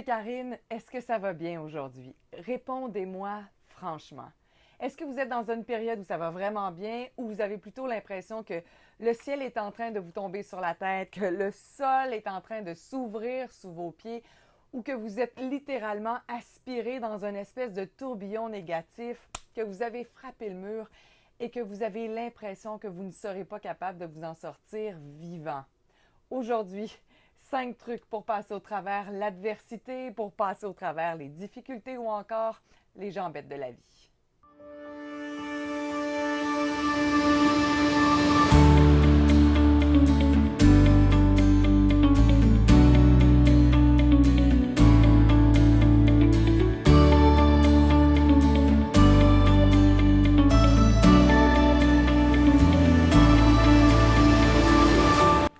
c'est Karine. Est-ce que ça va bien aujourd'hui? Répondez-moi franchement. Est-ce que vous êtes dans une période où ça va vraiment bien ou vous avez plutôt l'impression que le ciel est en train de vous tomber sur la tête, que le sol est en train de s'ouvrir sous vos pieds ou que vous êtes littéralement aspiré dans une espèce de tourbillon négatif, que vous avez frappé le mur et que vous avez l'impression que vous ne serez pas capable de vous en sortir vivant? Aujourd'hui, 5 trucs pour passer au travers l'adversité, pour passer au travers les difficultés ou encore les jambettes de la vie.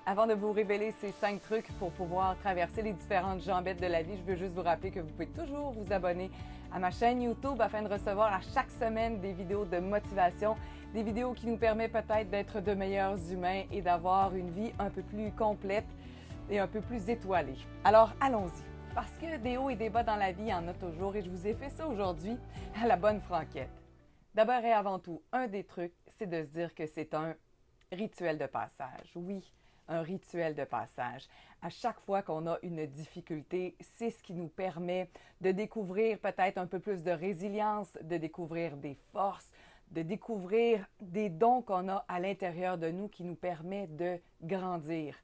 Avant de vous révéler ces 5 trucs pour pouvoir traverser les différentes jambettes de la vie, je veux juste vous rappeler que vous pouvez toujours vous abonner à ma chaîne YouTube afin de recevoir à chaque semaine des vidéos de motivation, des vidéos qui nous permettent peut-être d'être de meilleurs humains et d'avoir une vie un peu plus complète et un peu plus étoilée. Alors allons-y, parce que des hauts et des bas dans la vie, il y en a toujours et je vous ai fait ça aujourd'hui à la bonne franquette. D'abord et avant tout, un des trucs, c'est de se dire que c'est un rituel de passage. Oui, un rituel de passage. À chaque fois qu'on a une difficulté, c'est ce qui nous permet de découvrir peut-être un peu plus de résilience, de découvrir des forces, de découvrir des dons qu'on a à l'intérieur de nous qui nous permet de grandir.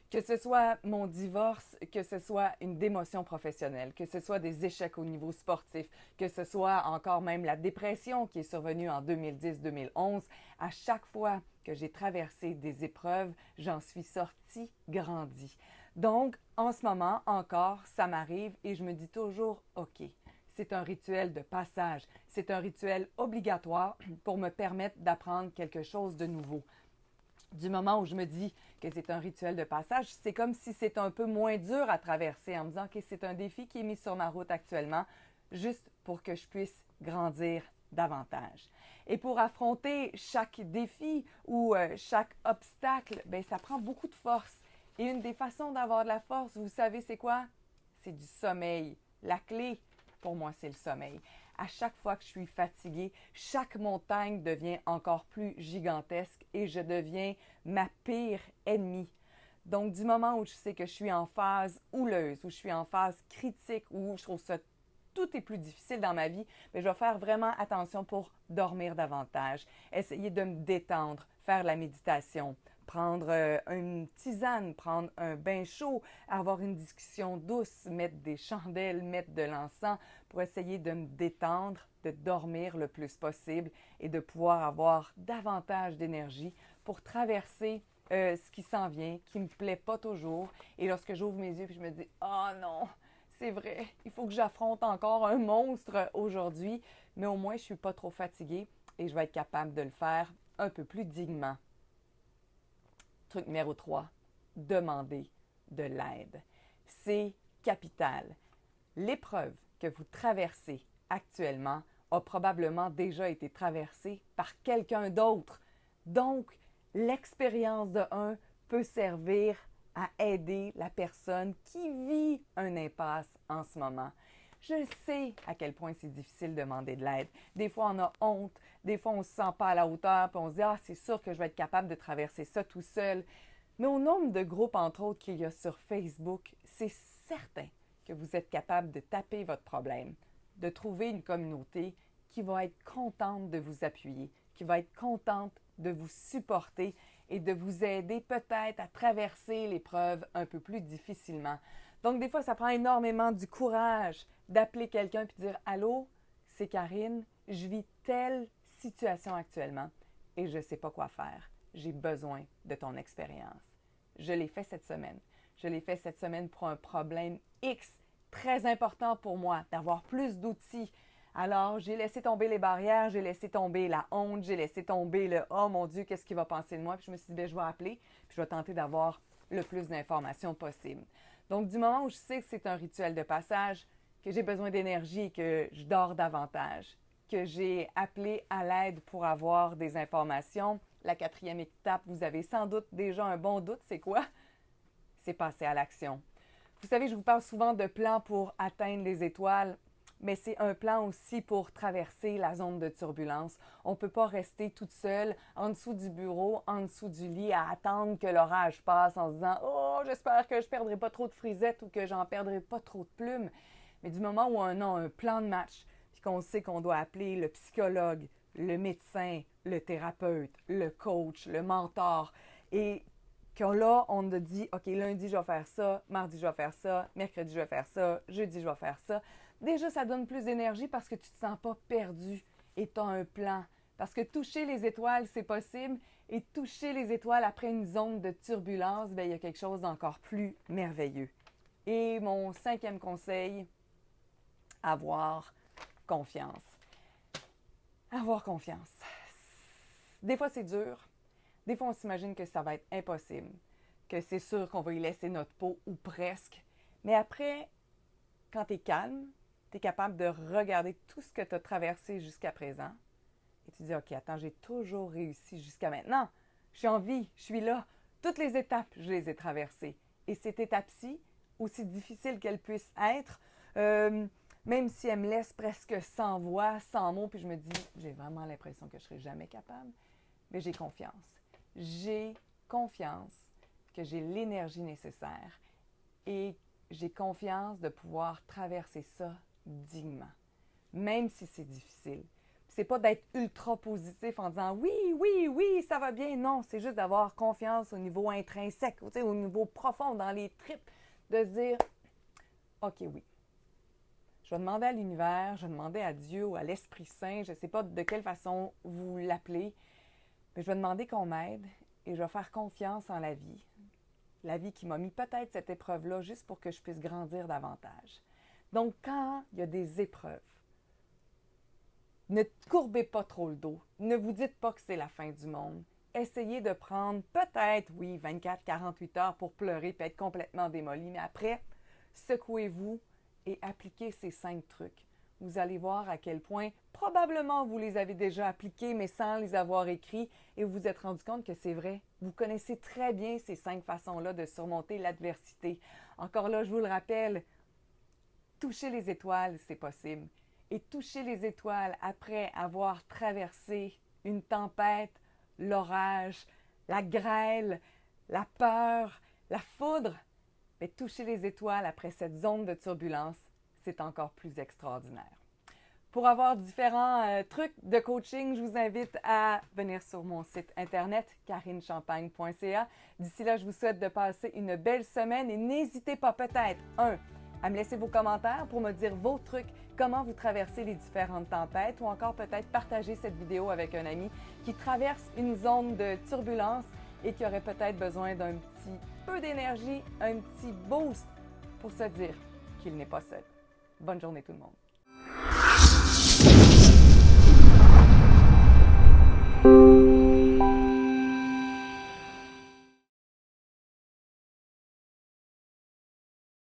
Que ce soit mon divorce, que ce soit une démotion professionnelle, que ce soit des échecs au niveau sportif, que ce soit encore même la dépression qui est survenue en 2010-2011, à chaque fois que j'ai traversé des épreuves, j'en suis sortie grandie. Donc, en ce moment encore, ça m'arrive et je me dis toujours, OK, c'est un rituel de passage, c'est un rituel obligatoire pour me permettre d'apprendre quelque chose de nouveau. Du moment où je me dis que c'est un rituel de passage, c'est comme si c'est un peu moins dur à traverser en me disant que c'est un défi qui est mis sur ma route actuellement, juste pour que je puisse grandir davantage. Et pour affronter chaque défi ou chaque obstacle, bien, ça prend beaucoup de force. Et une des façons d'avoir de la force, vous savez c'est quoi? C'est du sommeil. La clé, pour moi, c'est le sommeil. À chaque fois que je suis fatiguée, chaque montagne devient encore plus gigantesque et je deviens ma pire ennemie. Donc, du moment où je sais que je suis en phase houleuse, où je suis en phase critique, où je trouve ça tout est plus difficile dans ma vie, mais je vais faire vraiment attention pour dormir davantage, essayer de me détendre, faire de la méditation, prendre une tisane, prendre un bain chaud, avoir une discussion douce, mettre des chandelles, mettre de l'encens pour essayer de me détendre, de dormir le plus possible et de pouvoir avoir davantage d'énergie pour traverser ce qui s'en vient, qui ne me plaît pas toujours. Et lorsque j'ouvre mes yeux et je me dis « Oh non! » C'est vrai, il faut que j'affronte encore un monstre aujourd'hui, mais au moins je ne suis pas trop fatiguée et je vais être capable de le faire un peu plus dignement. Truc numéro 3, demandez de l'aide. C'est capital. L'épreuve que vous traversez actuellement a probablement déjà été traversée par quelqu'un d'autre. Donc, l'expérience de un peut servir à aider la personne qui vit un impasse en ce moment. Je sais à quel point c'est difficile de demander de l'aide. Des fois, on a honte, des fois, on ne se sent pas à la hauteur, puis on se dit « Ah, c'est sûr que je vais être capable de traverser ça tout seul. » Mais au nombre de groupes, entre autres, qu'il y a sur Facebook, c'est certain que vous êtes capable de taper votre problème, de trouver une communauté qui va être contente de vous appuyer, qui va être contente de vous supporter et de vous aider peut-être à traverser l'épreuve un peu plus difficilement. Donc, des fois, ça prend énormément du courage d'appeler quelqu'un et de dire « Allô, c'est Karine, je vis telle situation actuellement et je ne sais pas quoi faire. J'ai besoin de ton expérience. » Je l'ai fait cette semaine. Je l'ai fait cette semaine pour un problème X très important pour moi, d'avoir plus d'outils. Alors, j'ai laissé tomber les barrières, j'ai laissé tomber la honte, j'ai laissé tomber le « Oh mon Dieu, qu'est-ce qu'il va penser de moi? » Puis je me suis dit, bien, je vais appeler, puis je vais tenter d'avoir le plus d'informations possible. Donc, du moment où je sais que c'est un rituel de passage, que j'ai besoin d'énergie et que je dors davantage, que j'ai appelé à l'aide pour avoir des informations, la 4e étape, vous avez sans doute déjà un bon doute, c'est quoi? C'est passer à l'action. Vous savez, je vous parle souvent de plans pour atteindre les étoiles, mais c'est un plan aussi pour traverser la zone de turbulence. On ne peut pas rester toute seule en dessous du bureau, en dessous du lit, à attendre que l'orage passe en se disant « Oh, j'espère que je ne perdrai pas trop de frisettes ou que j'en perdrai pas trop de plumes. » Mais du moment où on a un plan de match, puis qu'on sait qu'on doit appeler le psychologue, le médecin, le thérapeute, le coach, le mentor, et que là, on a dit « OK, lundi, je vais faire ça, mardi, je vais faire ça, mercredi, je vais faire ça, jeudi, je vais faire ça », déjà, ça donne plus d'énergie parce que tu ne te sens pas perdu et tu as un plan. Parce que toucher les étoiles, c'est possible. Et toucher les étoiles après une zone de turbulence, bien, il y a quelque chose d'encore plus merveilleux. Et mon 5e conseil, avoir confiance. Avoir confiance. Des fois, c'est dur. Des fois, on s'imagine que ça va être impossible, que c'est sûr qu'on va y laisser notre peau ou presque. Mais après, quand tu es calme, tu es capable de regarder tout ce que tu as traversé jusqu'à présent et tu dis, OK, attends, j'ai toujours réussi jusqu'à maintenant. Je suis en vie, je suis là. Toutes les étapes, je les ai traversées. Et cette étape-ci, aussi difficile qu'elle puisse être, même si elle me laisse presque sans voix, sans mots, puis je me dis, j'ai vraiment l'impression que je ne serai jamais capable, mais j'ai confiance. J'ai confiance que j'ai l'énergie nécessaire et j'ai confiance de pouvoir traverser ça dignement, même si c'est difficile. C'est pas d'être ultra positif en disant oui, oui, oui, ça va bien. Non, c'est juste d'avoir confiance au niveau intrinsèque, au niveau profond, dans les tripes, de se dire OK, oui. Je vais demander à l'univers, je vais demander à Dieu ou à l'Esprit Saint, je ne sais pas de quelle façon vous l'appelez, mais je vais demander qu'on m'aide et je vais faire confiance en la vie. La vie qui m'a mis peut-être cette épreuve-là juste pour que je puisse grandir davantage. Donc, quand il y a des épreuves, ne courbez pas trop le dos. Ne vous dites pas que c'est la fin du monde. Essayez de prendre peut-être, oui, 24-48 heures pour pleurer et être complètement démoli. Mais après, secouez-vous et appliquez ces 5 trucs. Vous allez voir à quel point, probablement, vous les avez déjà appliqués, mais sans les avoir écrits, et vous vous êtes rendu compte que c'est vrai. Vous connaissez très bien ces 5 façons-là de surmonter l'adversité. Encore là, je vous le rappelle, toucher les étoiles, c'est possible. Et toucher les étoiles après avoir traversé une tempête, l'orage, la grêle, la peur, la foudre, mais toucher les étoiles après cette zone de turbulence, c'est encore plus extraordinaire. Pour avoir différents trucs de coaching, je vous invite à venir sur mon site internet karinechampagne.ca. D'ici là, je vous souhaite de passer une belle semaine et n'hésitez pas peut-être, à me laisser vos commentaires pour me dire vos trucs, comment vous traversez les différentes tempêtes ou encore peut-être partager cette vidéo avec un ami qui traverse une zone de turbulence et qui aurait peut-être besoin d'un petit peu d'énergie, un petit boost pour se dire qu'il n'est pas seul. Bonne journée tout le monde.